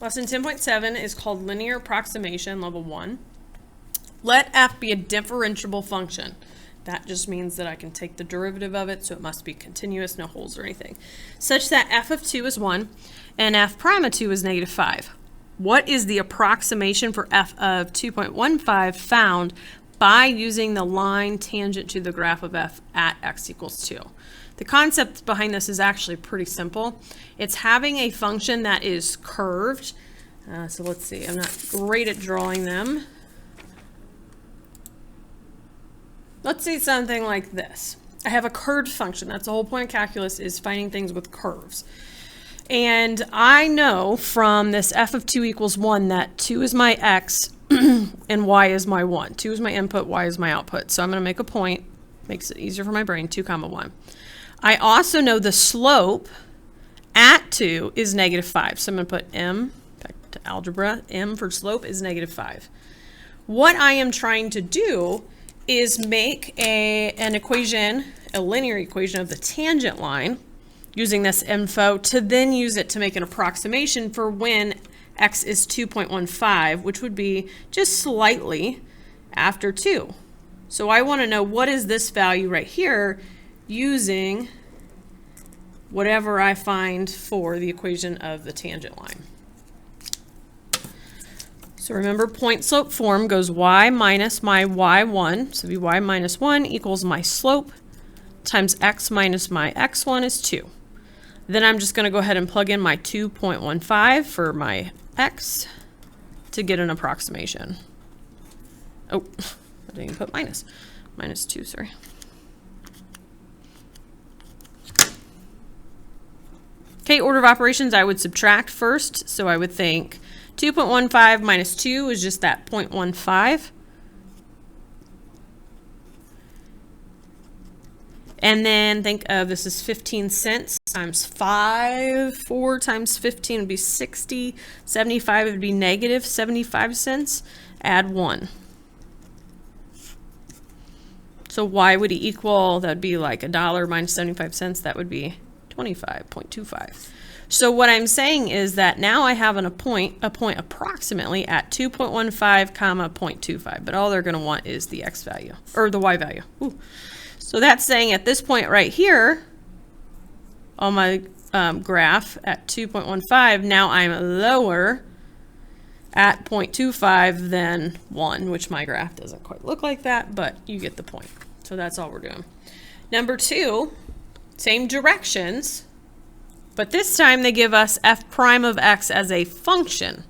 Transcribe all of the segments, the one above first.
Lesson 10.7 is called Linear Approximation, Level 1. Let f be a differentiable function. That just means that I can take the derivative of it, so it must be continuous, no holes or anything, such that f of 2 is 1 and f prime of 2 is negative 5. What is the approximation for f of 2.15 found by using the line tangent to the graph of f at x equals 2? The concept behind this is actually pretty simple. It's having a function that is curved. So let's see, I'm not great at drawing them. Let's see something like this. I have a curved function. That's the whole point of calculus, is finding things with curves. And I know from this f of 2 equals 1 that 2 is my x and y is my 1. 2 is my input, y is my output. So I'm going to make a point. Makes it easier for my brain, 2 comma 1. I also know the slope at 2 is negative 5. So I'm going to put m, back to algebra, m for slope is negative 5. What I am trying to do is make an equation, a linear equation of the tangent line using this info to then use it to make an approximation for when x is 2.15, which would be just slightly after 2. So I want to know what is this value right here using whatever I find for the equation of the tangent line. So remember, point slope form goes y minus my y1, so y minus 1 equals my slope times x minus my x1 is 2. Then I'm just going to go ahead and plug in my 2.15 for my x to get an approximation. Oh, I didn't even put minus. Minus 2, sorry. Okay, order of operations, I would subtract first. So I would think 2.15 minus 2 is just that 0.15. And then think of this is 15 cents times 5. 4 times 15 would be 60. 75 would be negative 75 cents. Add 1. So y would equal, that would be like $1 minus 75 cents. That would be 25.25. So what I'm saying is that now I have a point approximately at 2.15 comma 0.25, but all they're going to want is the x value, or the y value. Ooh. So that's saying at this point right here on my graph at 2.15, now I'm lower at 0.25 than 1, which my graph doesn't quite look like that, but you get the point. So that's all we're doing. Number 2, same directions, but this time they give us f prime of x as a function.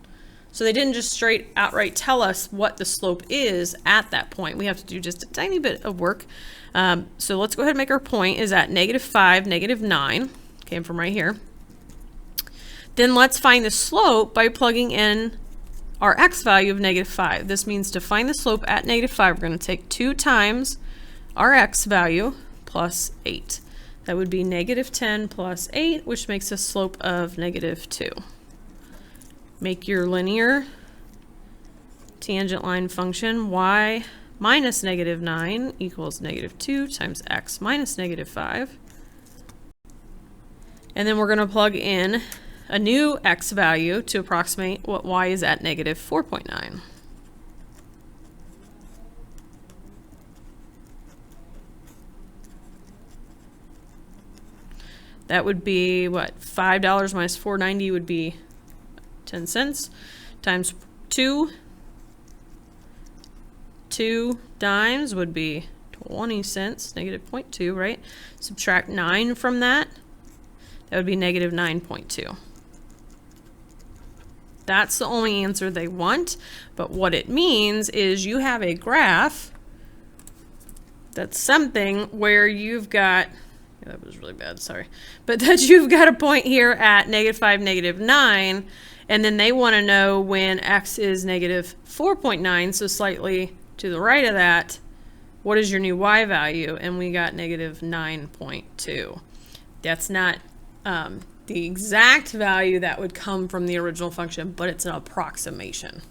So they didn't just straight outright tell us what the slope is at that point. We have to do just a tiny bit of work. So let's go ahead and make our point is at negative 5, negative 9. Came from right here. Then let's find the slope by plugging in our x value of negative 5. This means to find the slope at negative 5, we're going to take 2 times our x value plus 8. That would be negative 10 plus 8, which makes a slope of negative 2. Make your linear tangent line function y minus negative 9 equals negative 2 times x minus negative 5. And then we're going to plug in a new x value to approximate what y is at negative 4.9. That would be what? $5 minus $4.90 would be 10 cents times 2. 2 dimes would be 20 cents, negative 0.2, right? Subtract 9 from that. That would be negative 9.2. That's the only answer they want, but what it means is you have a graph that's something where you've got, that was really bad, sorry, but that you've got a point here at negative 5, negative 9, and then they want to know when x is negative 4.9, so slightly to the right of that, what is your new y value? And we got negative 9.2. That's not the exact value that would come from the original function, but it's an approximation.